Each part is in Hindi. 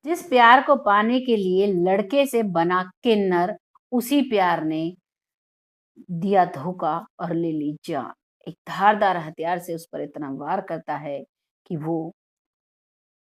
जिस प्यार को पाने के लिए लड़के से बना किन्नर, उसी प्यार ने दिया धोखा और ले ली जान। एक धारदार हथियार से उस पर इतना वार करता है कि वो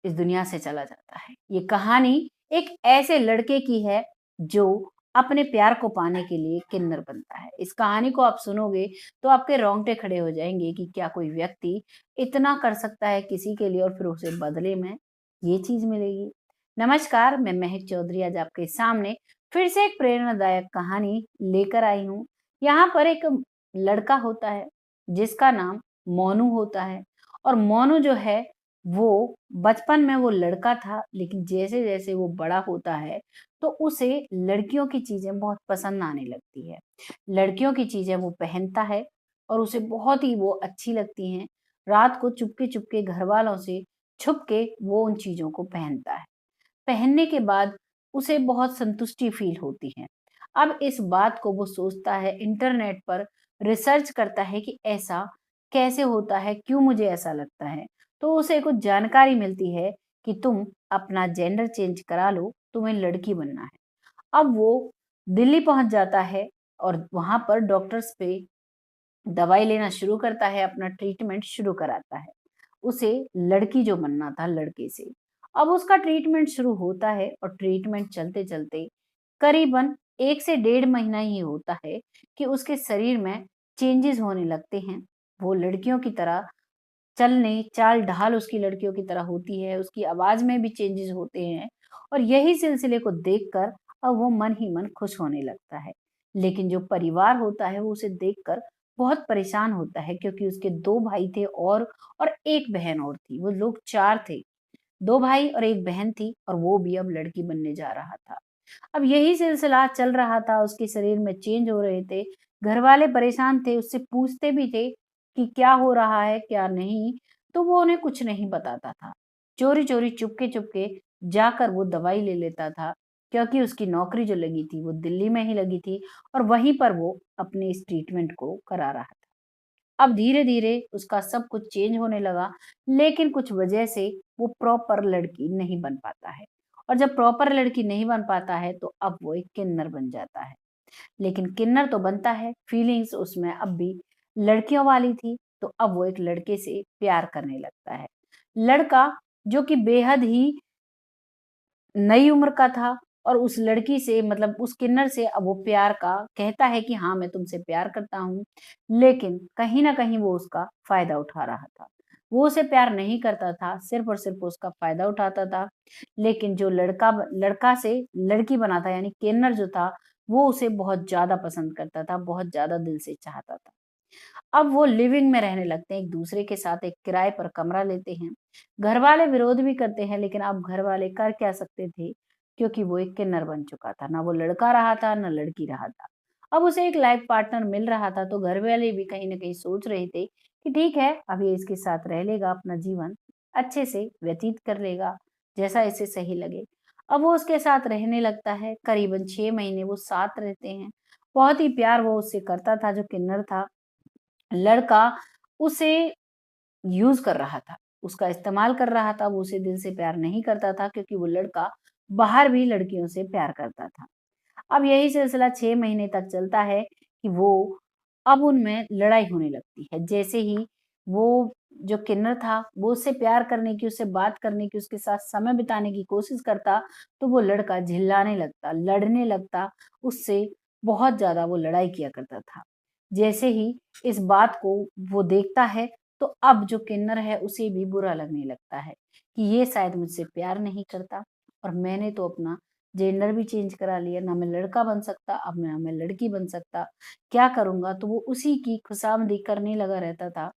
इस दुनिया से चला जाता है। ये कहानी एक ऐसे लड़के की है जो अपने प्यार को पाने के लिए किन्नर बनता है। इस कहानी को आप सुनोगे तो आपके रोंगटे खड़े हो जाएंगे कि क्या कोई व्यक्ति इतना कर सकता है किसी के लिए और फिर उसे बदले में ये चीज मिलेगी। नमस्कार, मैं महक चौधरी आज आपके सामने फिर से एक प्रेरणादायक कहानी लेकर आई हूँ। यहाँ पर एक लड़का होता है जिसका नाम मोनू होता है। और मोनू जो है वो बचपन में वो लड़का था, लेकिन जैसे जैसे वो बड़ा होता है तो उसे लड़कियों की चीजें बहुत पसंद आने लगती है। लड़कियों की चीजें वो पहनता है और उसे बहुत ही वो अच्छी लगती हैं। रात को चुपके चुपके घर वालों से छुप के वो उन चीजों को पहनता है। पहनने के बाद उसे बहुत संतुष्टि फील होती है। अब इस बात को वो सोचता है, इंटरनेट पर रिसर्च करता है कि ऐसा कैसे होता है, क्यों मुझे ऐसा लगता है। तो उसे कुछ जानकारी मिलती है कि तुम अपना जेंडर चेंज करा लो, तुम्हें लड़की बनना है। अब वो दिल्ली पहुंच जाता है और वहां पर डॉक्टर्स पे दवाई लेना शुरू करता है, अपना ट्रीटमेंट शुरू कराता है। उसे लड़की जो बनना था लड़के से। अब उसका ट्रीटमेंट शुरू होता है और ट्रीटमेंट चलते चलते करीबन 1 से 1.5 महीना ही होता है कि उसके शरीर में चेंजेस होने लगते हैं। वो लड़कियों की तरह चलने चाल ढाल उसकी लड़कियों की तरह होती है, उसकी आवाज में भी चेंजेस होते हैं। और यही सिलसिले को देखकर अब वो मन ही मन खुश होने लगता है। लेकिन जो परिवार होता है वो उसे देखकर बहुत परेशान होता है, क्योंकि उसके 2 भाई थे और एक बहन और थी। वो लोग 4 थे, 2 भाई और एक बहन थी, और वो भी अब लड़की बनने जा रहा था। अब यही सिलसिला चल रहा था, उसके शरीर में चेंज हो रहे थे। घर वाले परेशान थे, उससे पूछते भी थे कि क्या हो रहा है क्या नहीं। तो वो उन्हें कुछ नहीं बताता था। चोरी चोरी चुपके चुपके जाकर वो दवाई ले लेता था, क्योंकि उसकी नौकरी जो लगी थी वो दिल्ली में ही लगी थी, और वहीं पर वो अपने इस ट्रीटमेंट को करा रहा था। अब धीरे धीरे उसका सब कुछ चेंज होने लगा, लेकिन कुछ वजह से वो प्रॉपर लड़की नहीं बन पाता है। और जब प्रॉपर लड़की नहीं बन पाता है तो अब वो एक किन्नर बन जाता है। लेकिन किन्नर तो बनता है, फीलिंग्स उसमें अब भी लड़कियों वाली थी। तो अब वो एक लड़के से प्यार करने लगता है। लड़का जो कि बेहद ही नई उम्र का था, और उस लड़की से मतलब उस किन्नर से अब वो प्यार का कहता है कि हाँ मैं तुमसे प्यार करता हूँ। लेकिन कहीं ना कहीं वो उसका फायदा उठा रहा था। वो उसे प्यार नहीं करता था, सिर्फ और सिर्फ उसका फायदा उठाता था। लेकिन जो लड़का लड़का से लड़की बना था, यानी किन्नर जो था, वो उसे बहुत ज्यादा पसंद करता था, बहुत ज्यादा दिल से चाहता था। अब वो लिविंग में रहने लगते हैं, एक दूसरे के साथ एक किराए पर कमरा लेते हैं। घर वाले विरोध भी करते हैं, लेकिन अब घर वाले कर क्या सकते थे, क्योंकि वो एक किन्नर बन चुका था। ना वो लड़का रहा था ना लड़की रहा था। अब उसे एक लाइफ पार्टनर मिल रहा था, तो घर वाले भी कहीं ना कहीं सोच रहे थे कि ठीक है, अब ये इसके साथ रह लेगा, अपना जीवन अच्छे से व्यतीत कर लेगा, जैसा इसे सही लगे। अब वो उसके साथ रहने लगता है, करीबन 6 महीने वो साथ रहते हैं। बहुत ही प्यार वो उससे करता था, जो किन्नर था। लड़का उसे यूज कर रहा था, उसका इस्तेमाल कर रहा था। वो उसे दिल से प्यार नहीं करता था, क्योंकि वो लड़का बाहर भी लड़कियों से प्यार करता था। अब यही सिलसिला 6 महीने तक चलता है कि वो अब उनमें लड़ाई होने लगती है। जैसे ही वो जो किन्नर था वो उससे प्यार करने की, उससे बात करने की, उसके साथ समय बिताने की कोशिश करता, तो वो लड़का झिल्लाने लगता, लड़ने लगता उससे। बहुत ज्यादा वो लड़ाई किया करता था। जैसे ही इस बात को वो देखता है, तो अब जो किन्नर है उसे भी बुरा लगने लगता है कि ये शायद मुझसे प्यार नहीं करता, और मैंने तो अपना जेंडर भी चेंज करा लिया, ना मैं लड़का बन सकता, अब ना मैं लड़की बन सकता, क्या करूंगा। तो वो उसी की खुशामदी करने लगा रहता था।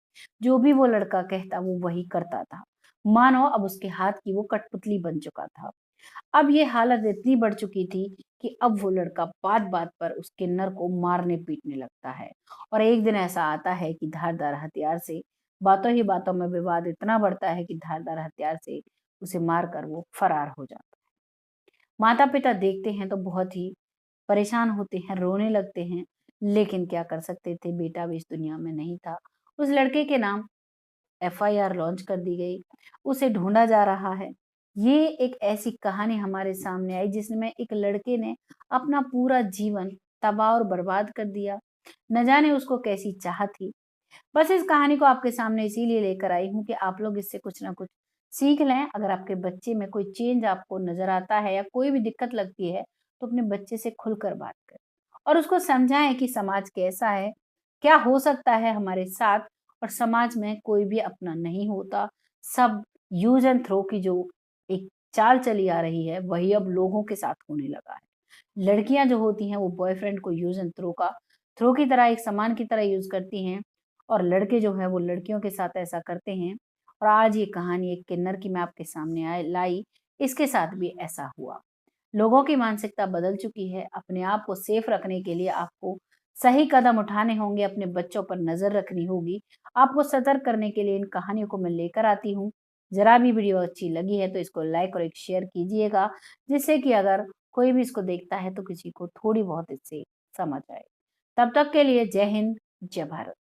जो भी वो लड़का कहता वो वही करता था, मानो अब उसके हाथ की वो कठपुतली बन चुका था। अब ये हालत इतनी बढ़ चुकी थी कि अब वो लड़का बात बात पर उस किन्नर को मारने पीटने लगता है। और एक दिन ऐसा आता है कि धारदार हथियार से, बातों ही बातों में विवाद इतना बढ़ता है कि धारदार हथियार से उसे मारकर वो फरार हो जाता है। माता पिता देखते हैं तो बहुत ही परेशान होते हैं, रोने लगते हैं। लेकिन क्या कर सकते थे, बेटा भी इस दुनिया में नहीं था। उस लड़के के नाम एफआईआर लॉन्च कर दी गई, उसे ढूंढा जा रहा है। ये एक ऐसी कहानी हमारे सामने आई जिसमें एक लड़के ने अपना पूरा जीवन तबाह और बर्बाद कर दिया। न जाने उसको कैसी चाह थी। बस इस कहानी को आपके सामने इसीलिए लेकर आई हूँ कि आप लोग इससे कुछ ना कुछ सीख लें। अगर आपके बच्चे में कोई चेंज आपको नज़र आता है या कोई भी दिक्कत लगती है, तो अपने बच्चे से खुलकर बात करें और उसको समझाएँ कि समाज कैसा है, क्या हो सकता है हमारे साथ, और समाज में कोई भी अपना नहीं होता। सब यूज़ एंड थ्रो की जो एक चाल चली आ रही है, वही अब लोगों के साथ होने लगा है। लड़कियाँ जो होती हैं, वो बॉयफ्रेंड को यूज़ एंड थ्रो की तरह, एक सामान की तरह यूज़ करती हैं, और लड़के जो हैं वो लड़कियों के साथ ऐसा करते हैं। और आज ये कहानी एक किन्नर की मैं आपके सामने लाई, इसके साथ भी ऐसा हुआ। लोगों की मानसिकता बदल चुकी है। अपने आप को सेफ रखने के लिए आपको सही कदम उठाने होंगे, अपने बच्चों पर नज़र रखनी होगी। आपको सतर्क करने के लिए इन कहानियों को मैं लेकर आती हूँ। ज़रा भी वीडियो अच्छी लगी है तो इसको लाइक और एक शेयर कीजिएगा, जिससे कि अगर कोई भी इसको देखता है तो किसी को थोड़ी बहुत इससे समझ आए। तब तक के लिए जय हिंद, जय भारत।